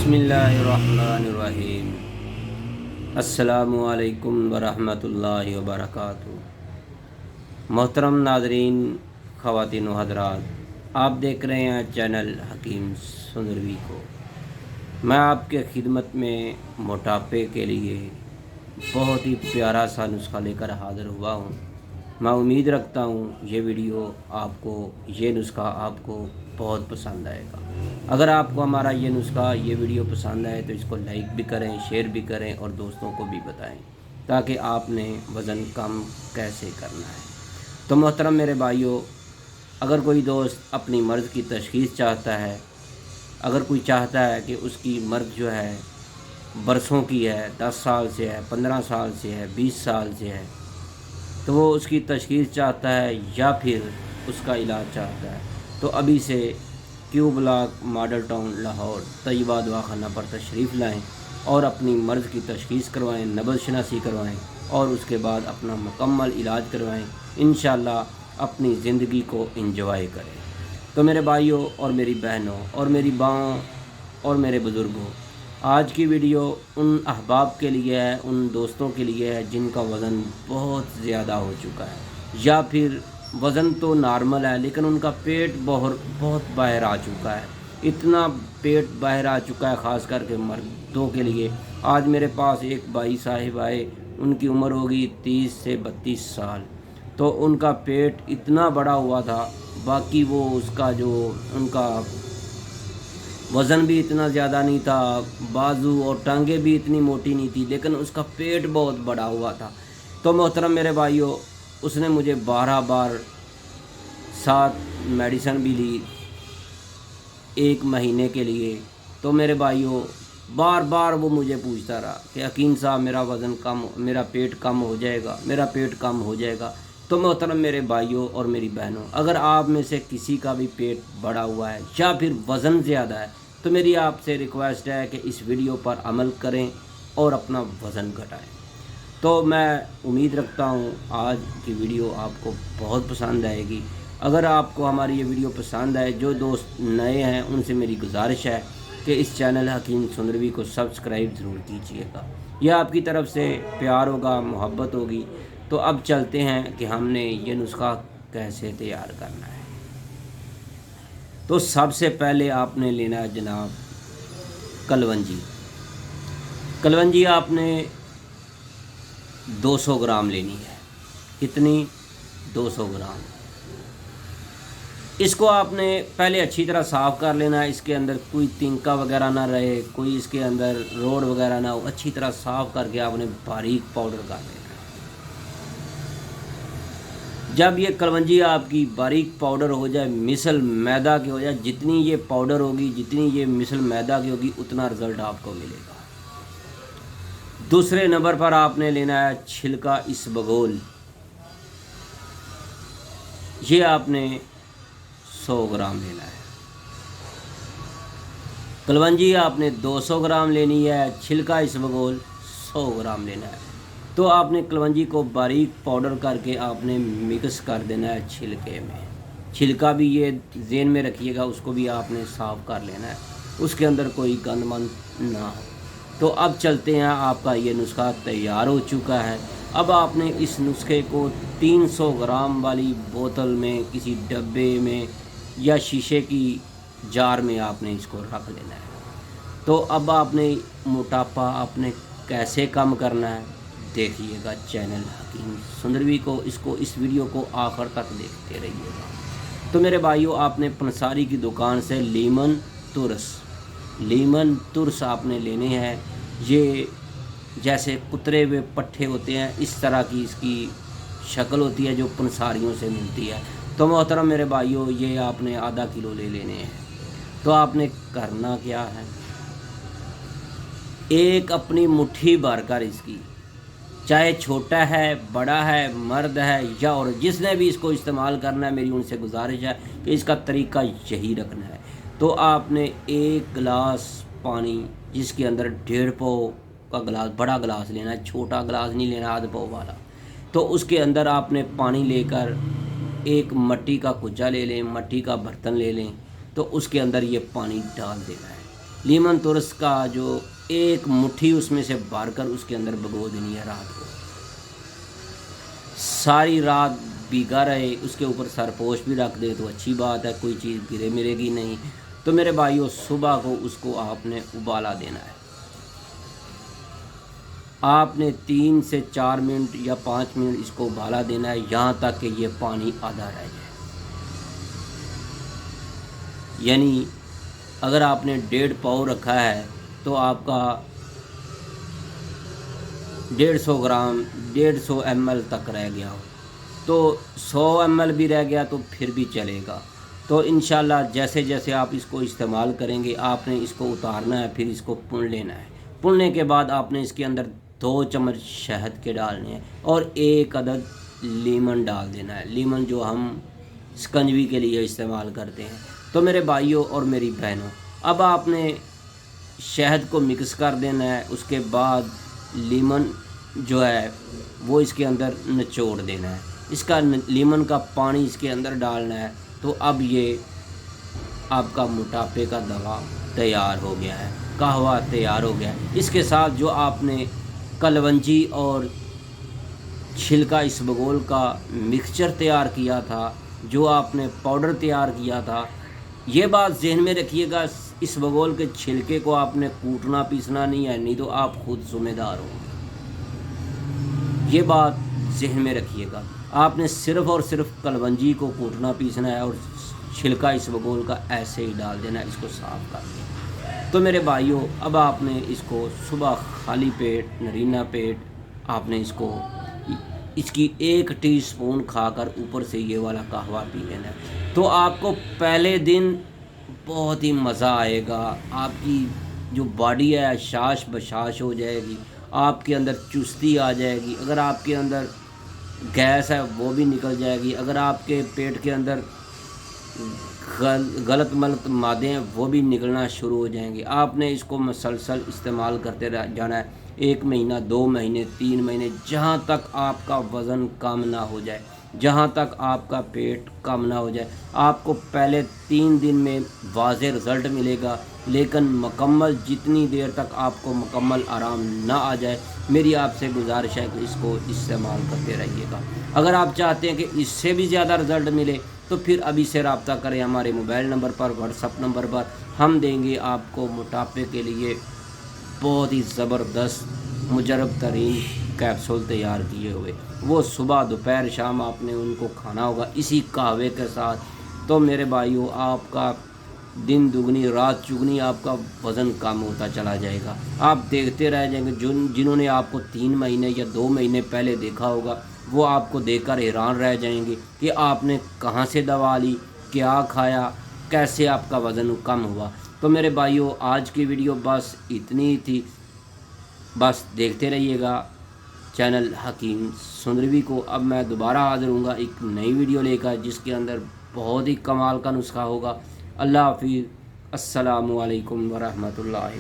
बिस्मिल्लाहिर्रहमानिर्रहीम। अस्सलामुअलैकुम वरहमतुल्लाहि वबरकातुहू। मोहतरम नाज़रीन, ख़वातीन व हज़रात, आप देख रहे हैं चैनल हकीम सुंदरवी को। मैं आपके खिदमत में मोटापे के लिए बहुत ही प्यारा सा नुस्खा लेकर हाज़िर हुआ हूँ। मैं उम्मीद रखता हूँ ये नुस्खा आपको बहुत पसंद आएगा। अगर आपको हमारा ये वीडियो पसंद आए तो इसको लाइक भी करें, शेयर भी करें और दोस्तों को भी बताएं ताकि आपने वज़न कम कैसे करना है। तो मोहतरम मेरे भाइयों, अगर कोई दोस्त अपनी मर्ज़ की तशख़ीस चाहता है, अगर कोई चाहता है कि उसकी मर्ज़ जो है बरसों की है, 10 साल से है, 15 साल से है, 20 साल से है, तो वो उसकी तशख़ीस चाहता है या फिर उसका इलाज चाहता है, तो अभी से क्यू ब्लॉक मॉडल टाउन लाहौर तैयबा दवाखाना पर तशरीफ़ लाएं और अपनी मर्ज़ की तशख़ीस करवाएं, नब्ज़ शनासी करवाएं और उसके बाद अपना मुकम्मल इलाज करवाएं। इंशाअल्लाह अपनी ज़िंदगी को एंजॉय करें। तो मेरे भाइयों और मेरी बहनों और मेरी बाँओं और मेरे बुज़ुर्गों, आज की वीडियो उन अहबाब के लिए है, उन दोस्तों के लिए है जिनका वज़न बहुत ज़्यादा हो चुका है या फिर वज़न तो नॉर्मल है लेकिन उनका पेट बहुत बाहर आ चुका है। इतना पेट बाहर आ चुका है, ख़ास करके मर्दों के लिए। आज मेरे पास एक भाई साहिब आए, उनकी उम्र होगी 30 से 32 साल। तो उनका पेट इतना बड़ा हुआ था, बाकी वो उसका जो उनका वज़न भी इतना ज़्यादा नहीं था, बाजू और टांगें भी इतनी मोटी नहीं थी, लेकिन उसका पेट बहुत बड़ा हुआ था। तो मोहतरम मेरे भाइयों, उसने मुझे 12 बार 7 मेडिसिन भी ली 1 महीने के लिए। तो मेरे भाइयों, बार बार वो मुझे पूछता रहा कि हकीम साहब मेरा पेट कम हो जाएगा, मेरा पेट कम हो जाएगा। तो मोहतरम मेरे भाइयों और मेरी बहनों, अगर आप में से किसी का भी पेट बड़ा हुआ है या फिर वज़न ज़्यादा है, तो मेरी आपसे रिक्वेस्ट है कि इस वीडियो पर अमल करें और अपना वज़न घटाएं। तो मैं उम्मीद रखता हूँ आज की वीडियो आपको बहुत पसंद आएगी। अगर आपको हमारी ये वीडियो पसंद आए, जो दोस्त नए हैं उनसे मेरी गुजारिश है कि इस चैनल हकीम सुंदरवी को सब्सक्राइब ज़रूर कीजिएगा। यह आपकी तरफ से प्यार होगा, मोहब्बत होगी। तो अब चलते हैं कि हमने ये नुस्खा कैसे तैयार करना है। तो सबसे पहले आपने लेना है जनाब कलवंजी। कलवंजी आपने 200 ग्राम लेनी है। कितनी? 200 ग्राम। इसको आपने पहले अच्छी तरह साफ़ कर लेना है। इसके अंदर कोई तिनका वगैरह ना रहे, कोई इसके अंदर रोड वगैरह ना हो। अच्छी तरह साफ़ करके आपने बारीक पाउडर कर लेना है। जब ये कलवंजी आपकी बारीक पाउडर हो जाए, मिसल मैदा की हो जाए, जितनी ये पाउडर होगी, जितनी ये मिसल मैदा की होगी, उतना रिज़ल्ट आपको मिलेगा। दूसरे नंबर पर आपने लेना है छिलका इसबगोल। ये आपने 100 ग्राम लेना है। कलवंजी आपने 200 ग्राम लेनी है, छिलका इसबगोल 100 ग्राम लेना है। तो आपने कलवंजी को बारीक पाउडर करके आपने मिक्स कर देना है छिलके में। छिलका भी ये ज़हन में रखिएगा, उसको भी आपने साफ़ कर लेना है, उसके अंदर कोई गंदमंद ना हो। तो अब चलते हैं, आपका ये नुस्खा तैयार हो चुका है। अब आपने इस नुस्खे को 300 ग्राम वाली बोतल में, किसी डब्बे में या शीशे की जार में आपने इसको रख लेना है। तो अब आपने मोटापा आपने कैसे कम करना है, देखिएगा चैनल हकीम सुंदरवी को। इस वीडियो को आखिर तक देखते रहिएगा। तो मेरे भाइयों, आपने पंसारी की दुकान से लीमन तुरस आपने लेने हैं। ये जैसे कुतरे हुए पट्टे होते हैं, इस तरह की इसकी शक्ल होती है जो पंसारियों से मिलती है। तो मोहतरम मेरे भाइयों, ये आपने आधा किलो ले लेने हैं। तो आपने करना क्या है, एक अपनी मुट्ठी भर कर इसकी, चाहे छोटा है, बड़ा है, मर्द है या और जिसने भी इसको इस्तेमाल करना है, मेरी उनसे गुजारिश है कि इसका तरीका यही रखना है। तो आपने 1 गिलास पानी, जिसके अंदर 1.5 पाव का गिलास, बड़ा गिलास लेना है, छोटा गिलास नहीं लेना, आधा पाव वाला। तो उसके अंदर आपने पानी लेकर एक मट्टी का कुज्जा ले लें, मट्टी का बर्तन ले लें। तो उसके अंदर ये पानी डाल देना है। لیمن ترس کا جو ایک مٹھی اس میں سے بھر کر اس کے اندر بھگو دینی ہے رات کو، ساری رات بھیگا رہے، اس کے اوپر سرپوش بھی رکھ دے تو اچھی بات ہے، کوئی چیز گرے مرے گی نہیں۔ تو میرے بھائیوں صبح کو اس کو آپ نے ابالا دینا ہے، آپ نے 3 سے 4 منٹ یا 5 منٹ اس کو ابالا دینا ہے، یہاں تک کہ یہ پانی آدھا رہ جائے۔ یعنی اگر آپ نے 1.5 پاؤ رکھا ہے تو آپ کا 150 گرام 150 ml تک رہ گیا ہو، تو 100 ml بھی رہ گیا تو پھر بھی چلے گا۔ تو انشاءاللہ جیسے جیسے آپ اس کو استعمال کریں گے آپ نے اس کو اتارنا ہے، پھر اس کو پن لینا ہے۔ پننے کے بعد آپ نے اس کے اندر 2 چمچ شہد کے ڈالنے ہیں اور 1 عدد لیمن ڈال دینا ہے، لیمن جو ہم سکنجوی کے لیے استعمال کرتے ہیں۔ تو میرے بھائیوں اور میری بہنوں، اب آپ نے شہد کو مکس کر دینا ہے، اس کے بعد لیمن جو ہے وہ اس کے اندر نچوڑ دینا ہے، اس کا لیمن کا پانی اس کے اندر ڈالنا ہے۔ تو اب یہ آپ کا موٹاپے کا دوا تیار ہو گیا ہے، قہوہ تیار ہو گیا ہے۔ اس کے ساتھ جو آپ نے کلونجی اور چھلکا اسبگول کا مکسچر تیار کیا تھا، جو آپ نے پاؤڈر تیار کیا تھا، یہ بات ذہن میں رکھیے گا، اسبگول کے چھلکے کو آپ نے کوٹنا پیسنا نہیں ہے، نہیں تو آپ خود ذمہ دار ہو۔ یہ بات ذہن میں رکھیے گا، آپ نے صرف اور صرف کلونجی کو کوٹنا پیسنا ہے اور چھلکا اسبگول کا ایسے ہی ڈال دینا ہے، اس کو صاف کر دیں۔ تو میرے بھائیوں اب آپ نے اس کو صبح خالی پیٹ نرینہ پیٹ آپ نے اس کی 1 ٹی اسپون کھا کر اوپر سے یہ والا قہوہ پی لینا ہے۔ تو آپ کو پہلے دن بہت ہی مزہ آئے گا، آپ کی جو باڈی ہے شاش بشاش ہو جائے گی، آپ کے اندر چستی آ جائے گی، اگر آپ کے اندر گیس ہے وہ بھی نکل جائے گی، اگر آپ کے پیٹ کے اندر غلط ملط مادے ہیں وہ بھی نکلنا شروع ہو جائیں گے۔ آپ نے اس کو مسلسل استعمال کرتے جانا ہے، 1 مہینہ 2 مہینے 3 مہینے، جہاں تک آپ کا وزن کم نہ ہو جائے، جہاں تک آپ کا پیٹ کم نہ ہو جائے۔ آپ کو پہلے 3 دن میں واضح رزلٹ ملے گا، لیکن مکمل جتنی دیر تک آپ کو مکمل آرام نہ آ جائے، میری آپ سے گزارش ہے کہ اس کو استعمال کرتے رہیے گا۔ اگر آپ چاہتے ہیں کہ اس سے بھی زیادہ رزلٹ ملے تو پھر ابھی سے رابطہ کریں ہمارے موبائل نمبر پر، واٹس ایپ نمبر پر، ہم دیں گے آپ کو موٹاپے کے لیے بہت ہی زبردست مجرب ترین کیپسول تیار کیے ہوئے، وہ صبح دوپہر شام آپ نے ان کو کھانا ہوگا اسی قہوے کے ساتھ۔ تو میرے بھائیوں آپ کا دن دگنی رات چگنی آپ کا وزن کم ہوتا چلا جائے گا، آپ دیکھتے رہ جائیں گے۔ جنہوں نے آپ کو 3 مہینے یا 2 مہینے پہلے دیکھا ہوگا وہ آپ کو دیکھ کر حیران رہ جائیں گے کہ آپ نے کہاں سے دوا لی، کیا کھایا، کیسے آپ کا وزن کم ہوا۔ تو میرے بھائیوں آج کی ویڈیو بس اتنی ہی تھی، بس دیکھتے رہیے گا چینل حکیم سندروی کو۔ اب میں دوبارہ حاضر ہوں گا ایک نئی ویڈیو لے کر جس کے اندر بہت ہی کمال کا نسخہ ہوگا۔ اللہ حافظ، السلام علیکم ورحمۃ اللہ۔